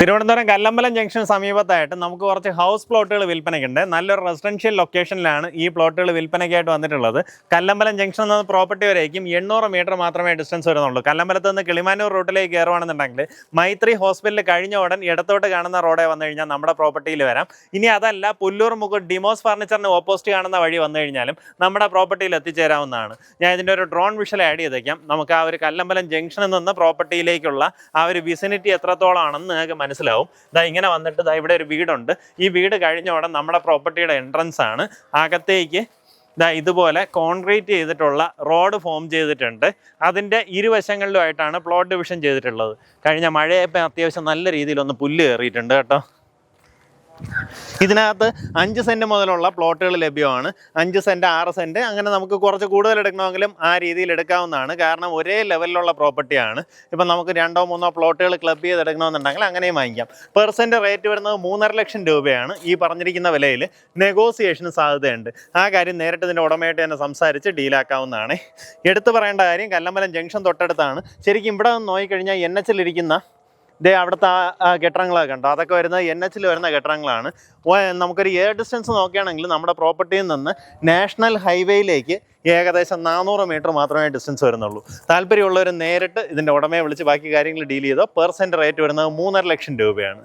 Thiruvananthapuram Kallambalam junction സമീപത്തായിട്ട് നമുക്ക് കുറച്ച് house പ്ലോട്ടുകൾ വിൽപ്പനയ്ക്കുണ്ട്. നല്ലൊരു റെസിഡൻഷ്യൽ ലൊക്കേഷനിലാണ് ഈ പ്ലോട്ടുകൾ വിൽപ്പനയ്ക്കായിട്ട് വന്നിട്ടുള്ളത്. കല്ലമ്പലം ജംഗ്ഷൻ എന്ന പ്രോപ്പർട്ടി വരേക്കും 800 മീറ്റർ മാത്രമേ ഡിസ്റ്റൻസ് വരുന്നുള്ളൂ. കല്ലമ്പലത്ത് നിന്ന് കിളിമാനൂർ റൂട്ടിലേക്ക് കയറുവാണെന്നുണ്ടെങ്കിൽ മൈത്രി ഹോസ്പിറ്റൽ കഴിഞ്ഞ ഉടൻ ഇടത്തോട്ട് കാണുന്ന റോഡേ വന്നു കഴിഞ്ഞാൽ നമ്മുടെ പ്രോപ്പർട്ടിയിൽ വരാം. ഇനി അതല്ല, പുല്ലൂർ മുക്ക് ഡിമോസ് ഫർണിച്ചറിന് ഓപ്പോസിറ്റ് കാണുന്ന വഴി വന്നു കഴിഞ്ഞാലും നമ്മുടെ പ്രോപ്പർട്ടിയിൽ എത്തിച്ചേരാവുന്നതാണ്. ഞാൻ ഇതിൻ്റെ ഒരു ഡ്രോൺ വിഷ്വൽ ആഡ് ചെയ്തേക്കാം. നമുക്ക് ആ ഒരു കല്ലമ്പലം ജംഗ്ഷനിൽ നിന്ന് പ്രോപ്പർട്ടിയിലേക്കുള്ള ആ ഒരു വിസിനിറ്റി എത്രത്തോളമാണെന്ന് നിങ്ങൾക്ക് മനസ്സിലാവും. ഇങ്ങനെ വന്നിട്ട് ഇവിടെ ഒരു വീടുണ്ട്. ഈ വീട് കഴിഞ്ഞ ഉടൻ നമ്മുടെ പ്രോപ്പർട്ടിയുടെ എൻട്രൻസ് ആണ്. അകത്തേക്ക് ഇതുപോലെ കോൺക്രീറ്റ് ചെയ്തിട്ടുള്ള റോഡ് ഫോം ചെയ്തിട്ടുണ്ട്. അതിൻ്റെ ഇരുവശങ്ങളിലുമായിട്ടാണ് പ്ലോട്ട് ഡിവിഷൻ ചെയ്തിട്ടുള്ളത്. കഴിഞ്ഞ മഴയപ്പം അത്യാവശ്യം നല്ല രീതിയിലൊന്ന് പുല്ല് കയറിയിട്ടുണ്ട് കേട്ടോ. ഇതിനകത്ത് 5 സെൻറ്റ് മുതലുള്ള പ്ലോട്ടുകൾ ലഭ്യമാണ്. 5 സെൻറ്റ് 6 സെൻറ്റ് അങ്ങനെ നമുക്ക് കുറച്ച് കൂടുതൽ എടുക്കണമെങ്കിലും ആ രീതിയിൽ എടുക്കാവുന്നതാണ്. കാരണം ഒരേ ലെവലിലുള്ള പ്രോപ്പർട്ടിയാണ്. ഇപ്പം നമുക്ക് 2 or 3 പ്ലോട്ടുകൾ ക്ലബ് ചെയ്തെടുക്കണമെന്നുണ്ടെങ്കിൽ അങ്ങനെയും വാങ്ങിക്കാം. പെർ സെൻറ്റ് റേറ്റ് വരുന്നത് 3.5 ലക്ഷം രൂപയാണ്. ഈ പറഞ്ഞിരിക്കുന്ന വിലയിൽ നെഗോസിയേഷന് സാധ്യതയുണ്ട്. ആ കാര്യം നേരിട്ട് ഇതിൻ്റെ ഉടമയായിട്ട് തന്നെ സംസാരിച്ച് ഡീലാക്കാവുന്നതാണ്. എടുത്തു പറയേണ്ട കാര്യം, കല്ലമ്പലം ജംഗ്ഷൻ തൊട്ടടുത്താണ്. ശരിക്കും ഇവിടെ നിന്ന് നോക്കിക്കഴിഞ്ഞാൽ NH ഇരിക്കുന്ന അവിടുത്തെ ആ കെട്ടിടങ്ങളൊക്കെ ഉണ്ടോ, അതൊക്കെ വരുന്നത് NH വരുന്ന കെട്ടിടങ്ങളാണ്. നമുക്കൊരു എയർ ഡിസ്റ്റൻസ് നോക്കുകയാണെങ്കിൽ നമ്മുടെ പ്രോപ്പർട്ടിയിൽ നിന്ന് നാഷണൽ ഹൈവേയിലേക്ക് ഏകദേശം 400 മീറ്റർ മാത്രമേ ഡിസ്റ്റൻസ് വരുന്നുള്ളൂ. താല്പര്യമുള്ളവർ നേരിട്ട് ഇതിൻ്റെ ഉടമയെ വിളിച്ച് ബാക്കി കാര്യങ്ങൾ ഡീൽ ചെയ്തോ. പെർ സെൻറ്റ് റേറ്റ് വരുന്നത് 3.5 ലക്ഷം രൂപയാണ്.